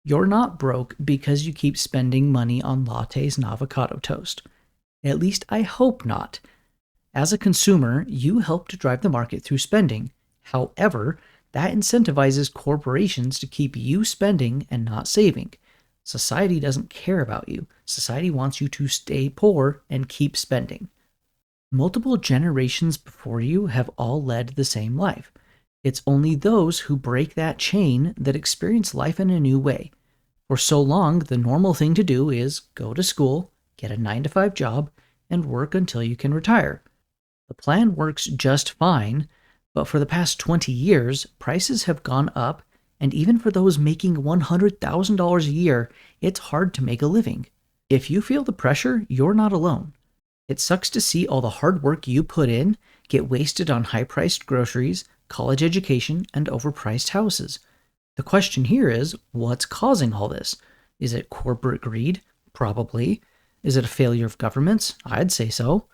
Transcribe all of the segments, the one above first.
You're not broke because you keep spending money on lattes and avocado toast. At least I hope not. As a consumer, you help to drive the market through spending. However, that incentivizes corporations to keep you spending and not saving. Society doesn't care about you. Society wants you to stay poor and keep spending. Multiple generations before you have all led the same life. It's only those who break that chain that experience life in a new way. For so long, the normal thing to do is go to school, get a 9 to 5 job, and work until you can retire. The plan works just fine, but for the past 20 years, prices have gone up, and even for those making $100,000 a year, it's hard to make a living. If you feel the pressure, you're not alone. It sucks to see all the hard work you put in get wasted on high-priced groceries, college education, and overpriced houses. The question here is, what's causing all this? Is it corporate greed? Probably. Is it a failure of governments? I'd say so.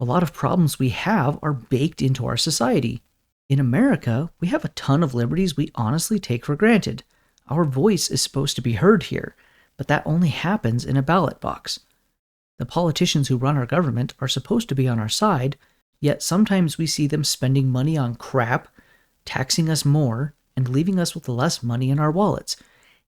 A lot of problems we have are baked into our society. In America, we have a ton of liberties we honestly take for granted. Our voice is supposed to be heard here, but that only happens in a ballot box. The politicians who run our government are supposed to be on our side, yet sometimes we see them spending money on crap, taxing us more, and leaving us with less money in our wallets.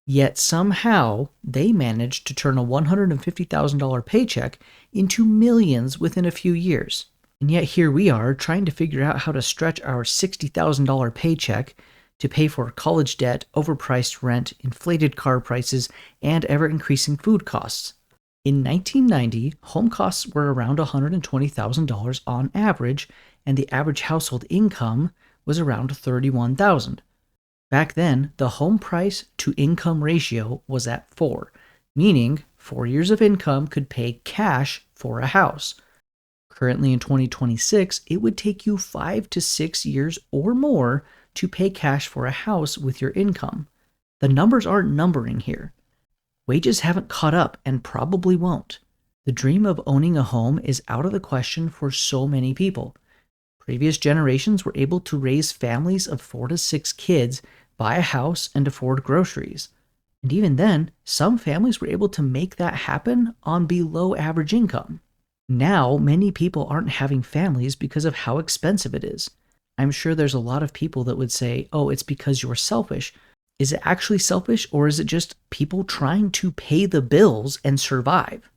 Yet somehow, they managed to turn a $150,000 paycheck into millions within a few years. And yet here we are trying to figure out how to stretch our $60,000 paycheck to pay for college debt, overpriced rent, inflated car prices, and ever-increasing food costs. In 1990, home costs were around $120,000 on average, and the average household income was around $31,000. Back then, the home price to income ratio was at 4, meaning 4 years of income could pay cash for a house. Currently in 2026, it would take you 5 to 6 years or more to pay cash for a house with your income. The numbers aren't numbering here. Wages haven't caught up and probably won't. The dream of owning a home is out of the question for so many people. Previous generations were able to raise families of 4 to 6 kids, buy a house, and afford groceries. And even then, some families were able to make that happen on below average income. Now, many people aren't having families because of how expensive it is. I'm sure there's a lot of people that would say, oh, it's because you're selfish. Is it actually selfish, or is it just people trying to pay the bills and survive?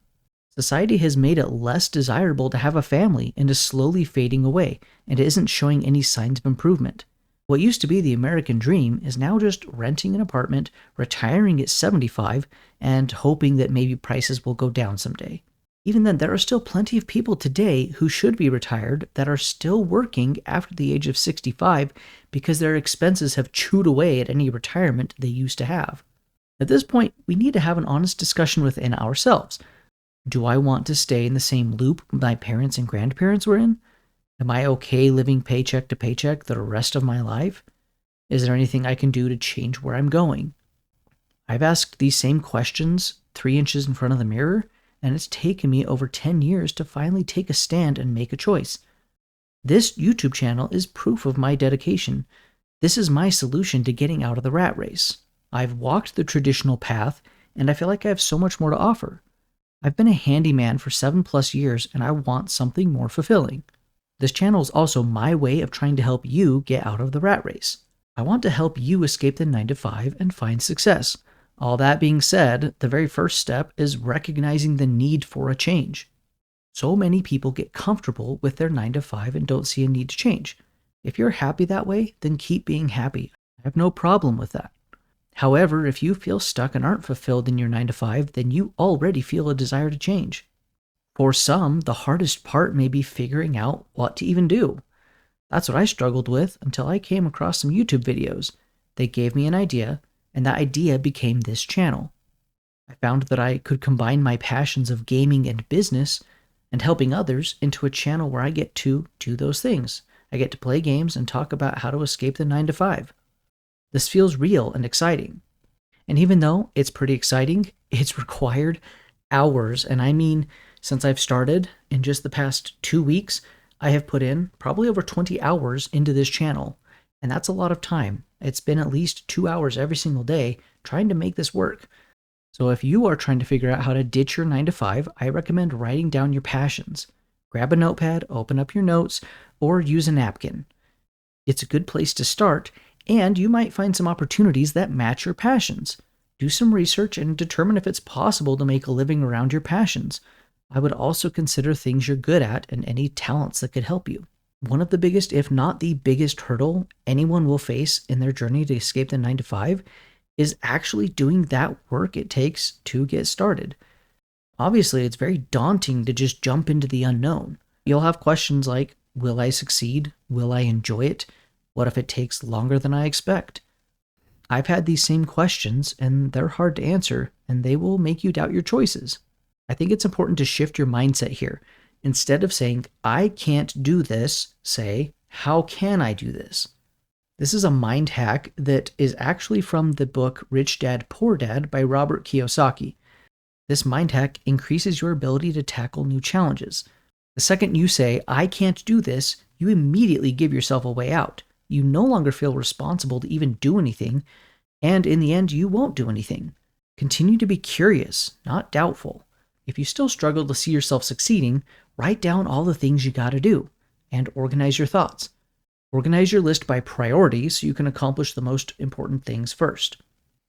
Society has made it less desirable to have a family and is slowly fading away, and it isn't showing any signs of improvement. What used to be the American dream is now just renting an apartment, retiring at 75, and hoping that maybe prices will go down someday. Even then, there are still plenty of people today who should be retired that are still working after the age of 65 because their expenses have chewed away at any retirement they used to have. At this point, we need to have an honest discussion within ourselves. Do I want to stay in the same loop my parents and grandparents were in? Am I okay living paycheck to paycheck the rest of my life? Is there anything I can do to change where I'm going? I've asked these same questions 3 inches in front of the mirror, and it's taken me over 10 years to finally take a stand and make a choice. This YouTube channel is proof of my dedication. This is my solution to getting out of the rat race. I've walked the traditional path, and I feel like I have so much more to offer. I've been a handyman for 7+ years, and I want something more fulfilling. This channel is also my way of trying to help you get out of the rat race. I want to help you escape the 9 to 5 and find success. All that being said, the very first step is recognizing the need for a change. So many people get comfortable with their 9 to 5 and don't see a need to change. If you're happy that way, then keep being happy. I have no problem with that. However, if you feel stuck and aren't fulfilled in your 9 to 5, then you already feel a desire to change. For some, the hardest part may be figuring out what to even do. That's what I struggled with until I came across some YouTube videos. They gave me an idea, and that idea became this channel. I found that I could combine my passions of gaming and business and helping others into a channel where I get to do those things. I get to play games and talk about how to escape the 9 to 5. This feels real and exciting. And even though it's pretty exciting, it's required hours, and I mean, since I've started, in just the past 2 weeks, I have put in probably over 20 hours into this channel, And that's a lot of time. It's been at least 2 hours every single day trying to make this work. So if you are trying to figure out how to ditch your 9 to 5, I recommend writing down your passions. Grab a notepad, open up your notes, or use a napkin. It's a good place to start, and you might find some opportunities that match your passions. Do some research and determine if it's possible to make a living around your passions. I would also consider things you're good at and any talents that could help you. One of the biggest, if not the biggest hurdle anyone will face in their journey to escape the 9 to 5 is actually doing that work it takes to get started. Obviously, it's very daunting to just jump into the unknown. You'll have questions like, will I succeed? Will I enjoy it? What if it takes longer than I expect? I've had these same questions, and they're hard to answer, and they will make you doubt your choices. I think it's important to shift your mindset here. Instead of saying, I can't do this, say, how can I do this? This is a mind hack that is actually from the book Rich Dad, Poor Dad by Robert Kiyosaki. This mind hack increases your ability to tackle new challenges. The second you say, I can't do this, you immediately give yourself a way out. You no longer feel responsible to even do anything, and in the end, you won't do anything. Continue to be curious, not doubtful. If you still struggle to see yourself succeeding, write down all the things you gotta do, and organize your thoughts. Organize your list by priority so you can accomplish the most important things first.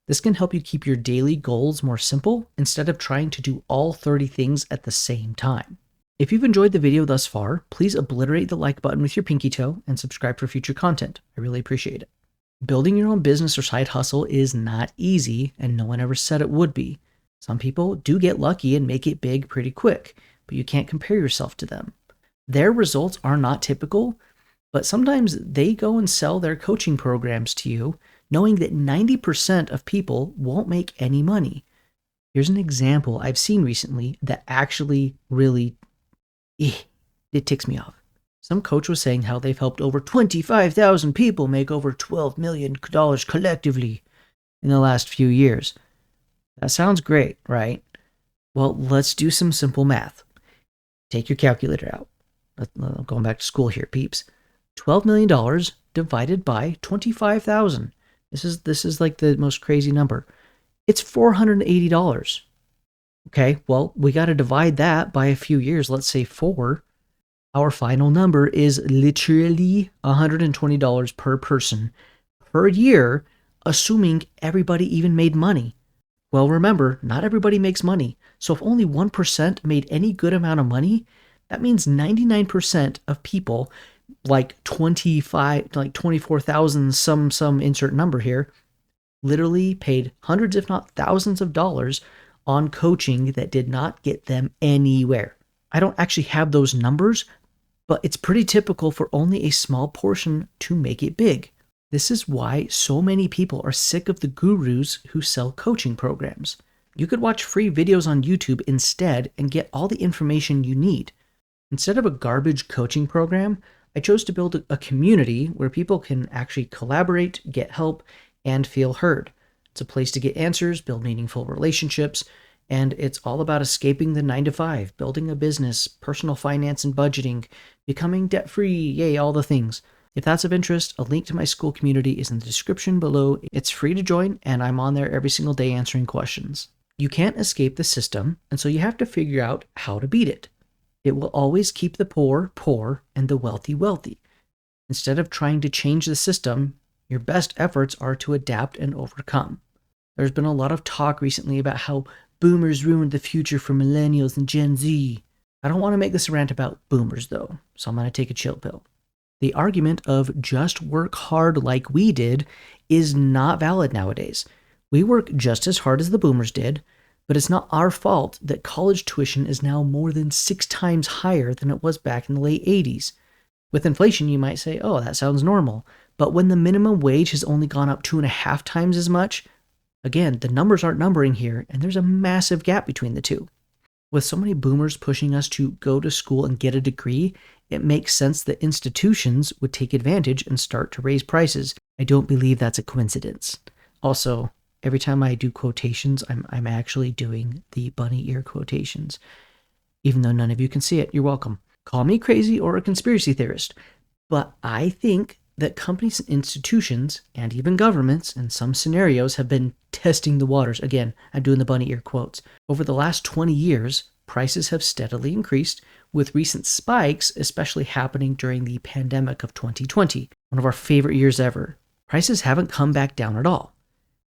This can help you keep your daily goals more simple instead of trying to do all 30 things at the same time. If you've enjoyed the video thus far, please obliterate the like button with your pinky toe and subscribe for future content. I really appreciate it. Building your own business or side hustle is not easy, and no one ever said it would be. Some people do get lucky and make it big pretty quick, but you can't compare yourself to them. Their results are not typical, but sometimes they go and sell their coaching programs to you, knowing that 90% of people won't make any money. Here's an example I've seen recently that actually really, it ticks me off. Some coach was saying how they've helped over 25,000 people make over $12 million collectively in the last few years. That sounds great, right? Well, let's do some simple math. Take your calculator out. I'm going back to school here, peeps. $12 million divided by 25,000. This is like the most crazy number. It's $480. Okay, well, we got to divide that by a few years. Let's say 4. Our final number is literally $120 per person per year, assuming everybody even made money. Well, remember, not everybody makes money. So if only 1% made any good amount of money, that means 99% of people, like 24,000, some insert number here, literally paid hundreds, if not thousands of dollars on coaching that did not get them anywhere. I don't actually have those numbers, but it's pretty typical for only a small portion to make it big. This is why so many people are sick of the gurus who sell coaching programs. You could watch free videos on YouTube instead and get all the information you need. Instead of a garbage coaching program, I chose to build a community where people can actually collaborate, get help, and feel heard. It's a place to get answers, build meaningful relationships, and it's all about escaping the 9 to 5, building a business, personal finance and budgeting, becoming debt-free, yay, all the things. If that's of interest, a link to my school community is in the description below. It's free to join, and I'm on there every single day answering questions. You can't escape the system, and so you have to figure out how to beat it. It will always keep the poor, poor, and the wealthy, wealthy. Instead of trying to change the system, your best efforts are to adapt and overcome. There's been a lot of talk recently about how boomers ruined the future for millennials and Gen Z. I don't want to make this a rant about boomers, though, so I'm going to take a chill pill. The argument of just work hard like we did is not valid nowadays. We work just as hard as the boomers did, but it's not our fault that college tuition is now more than 6 times higher than it was back in the late 80s. With inflation, you might say, oh, that sounds normal. But when the minimum wage has only gone up 2.5 times as much, again, the numbers aren't numbering here, and there's a massive gap between the two. With so many boomers pushing us to go to school and get a degree, it makes sense that institutions would take advantage and start to raise prices. I don't believe that's a coincidence. Also, every time I do quotations, I'm actually doing the bunny ear quotations. Even though none of you can see it, you're welcome. Call me crazy or a conspiracy theorist, but I think that companies and institutions, and even governments in some scenarios, have been testing the waters. Again, I'm doing the bunny ear quotes. Over the last 20 years, prices have steadily increased, with recent spikes especially happening during the pandemic of 2020, one of our favorite years ever. Prices haven't come back down at all.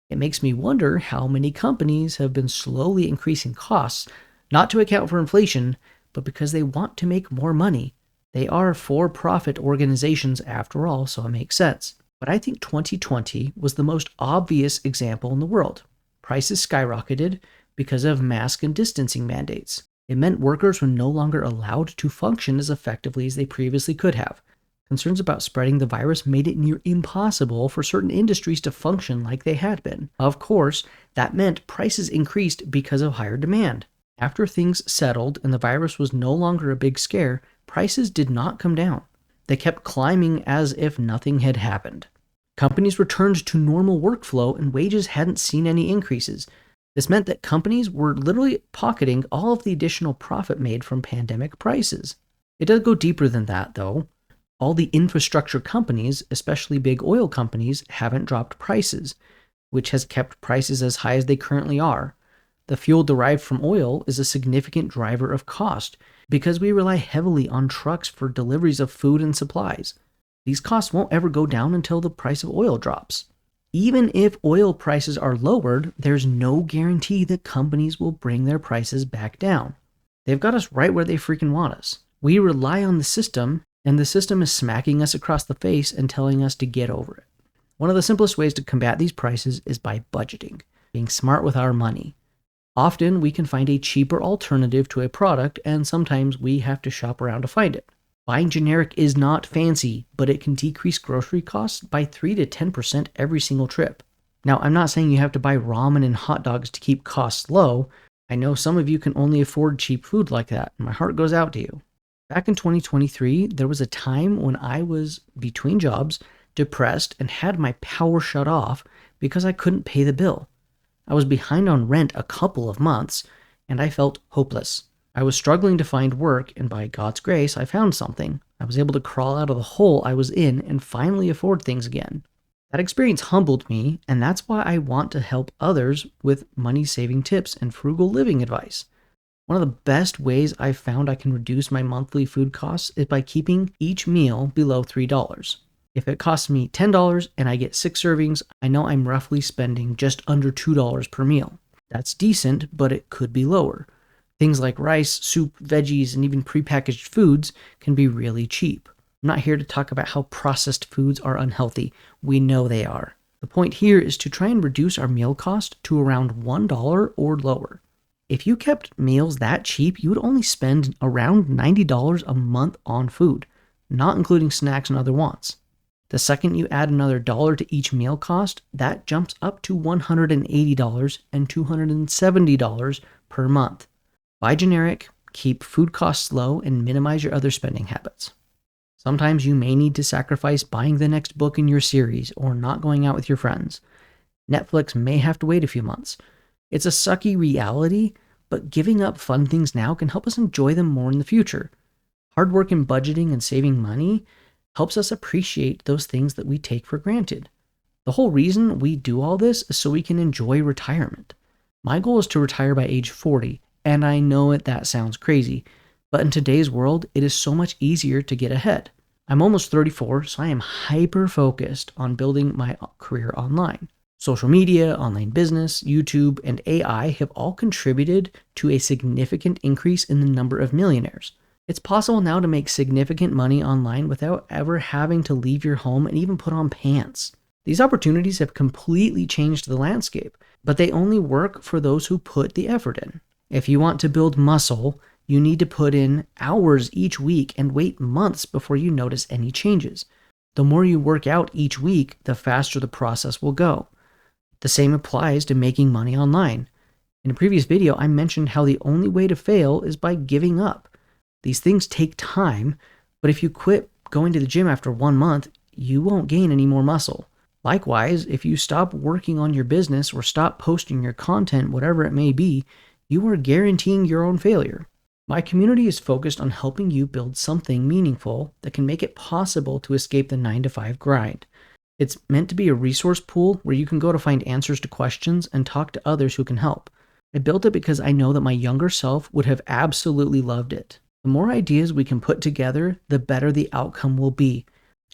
It makes me wonder how many companies have been slowly increasing costs, not to account for inflation, but because they want to make more money. They are for-profit organizations after all, so it makes sense. But I think 2020 was the most obvious example in the world. Prices skyrocketed because of mask and distancing mandates. It meant workers were no longer allowed to function as effectively as they previously could have. Concerns about spreading the virus made it near impossible for certain industries to function like they had been. Of course, that meant prices increased because of higher demand. After things settled and the virus was no longer a big scare, prices did not come down. They kept climbing as if nothing had happened. Companies returned to normal workflow and wages hadn't seen any increases. This meant that companies were literally pocketing all of the additional profit made from pandemic prices. It does go deeper than that, though. All the infrastructure companies, especially big oil companies, haven't dropped prices, which has kept prices as high as they currently are. The fuel derived from oil is a significant driver of cost because we rely heavily on trucks for deliveries of food and supplies. These costs won't ever go down until the price of oil drops. Even if oil prices are lowered, there's no guarantee that companies will bring their prices back down. They've got us right where they freaking want us. We rely on the system, and the system is smacking us across the face and telling us to get over it. One of the simplest ways to combat these prices is by budgeting, being smart with our money. Often we can find a cheaper alternative to a product, and sometimes we have to shop around to find it. Buying generic is not fancy, but it can decrease grocery costs by 3 to 10% every single trip. Now, I'm not saying you have to buy ramen and hot dogs to keep costs low. I know some of you can only afford cheap food like that, and my heart goes out to you. Back in 2023, there was a time when I was between jobs, depressed, and had my power shut off because I couldn't pay the bill. I was behind on rent a couple of months, and I felt hopeless. I was struggling to find work, and by God's grace, I found something. I was able to crawl out of the hole I was in and finally afford things again. That experience humbled me, and that's why I want to help others with money-saving tips and frugal living advice. One of the best ways I've found I can reduce my monthly food costs is by keeping each meal below $3. If it costs me $10 and I get 6 servings, I know I'm roughly spending just under $2 per meal. That's decent, but it could be lower. Things like rice, soup, veggies, and even prepackaged foods can be really cheap. I'm not here to talk about how processed foods are unhealthy. We know they are. The point here is to try and reduce our meal cost to around $1 or lower. If you kept meals that cheap, you would only spend around $90 a month on food, not including snacks and other wants. The second you add another dollar to each meal cost, that jumps up to $180 and $270 per month. Buy generic, keep food costs low, and minimize your other spending habits. Sometimes you may need to sacrifice buying the next book in your series or not going out with your friends. Netflix may have to wait a few months. It's a sucky reality, but giving up fun things now can help us enjoy them more in the future. Hard work in budgeting and saving money helps us appreciate those things that we take for granted. The whole reason we do all this is so we can enjoy retirement. My goal is to retire by age 40, and I know that sounds crazy, but in today's world, it is so much easier to get ahead. I'm almost 34, so I am hyper-focused on building my career online. Social media, online business, YouTube, and AI have all contributed to a significant increase in the number of millionaires. It's possible now to make significant money online without ever having to leave your home and even put on pants. These opportunities have completely changed the landscape, but they only work for those who put the effort in. If you want to build muscle, you need to put in hours each week and wait months before you notice any changes. The more you work out each week, the faster the process will go. The same applies to making money online. In a previous video, I mentioned how the only way to fail is by giving up. These things take time, but if you quit going to the gym after 1 month, you won't gain any more muscle. Likewise, if you stop working on your business or stop posting your content, whatever it may be, you are guaranteeing your own failure. My community is focused on helping you build something meaningful that can make it possible to escape the 9 to 5 grind. It's meant to be a resource pool where you can go to find answers to questions and talk to others who can help. I built it because I know that my younger self would have absolutely loved it. The more ideas we can put together, the better the outcome will be.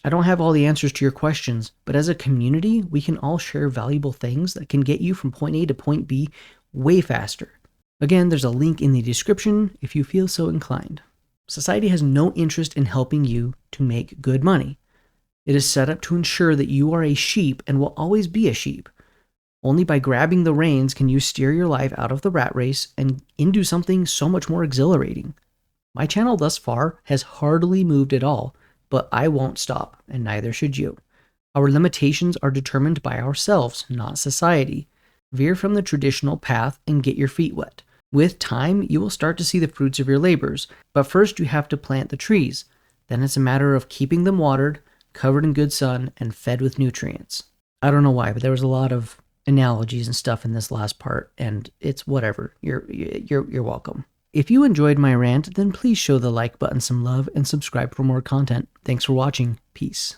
I don't have all the answers to your questions, but as a community, we can all share valuable things that can get you from point A to point B way faster. Again, there's a link in the description if you feel so inclined. Society has no interest in helping you to make good money. It is set up to ensure that you are a sheep and will always be a sheep. Only by grabbing the reins can you steer your life out of the rat race and into something so much more exhilarating. My channel thus far has hardly moved at all, but I won't stop, and neither should you. Our limitations are determined by ourselves, not society. Veer from the traditional path and get your feet wet. With time, you will start to see the fruits of your labors, but first you have to plant the trees. Then it's a matter of keeping them watered, covered in good sun, and fed with nutrients. I don't know why, but there was a lot of analogies and stuff in this last part, and it's whatever. You're welcome. If you enjoyed my rant, then please show the like button some love and subscribe for more content. Thanks for watching. Peace.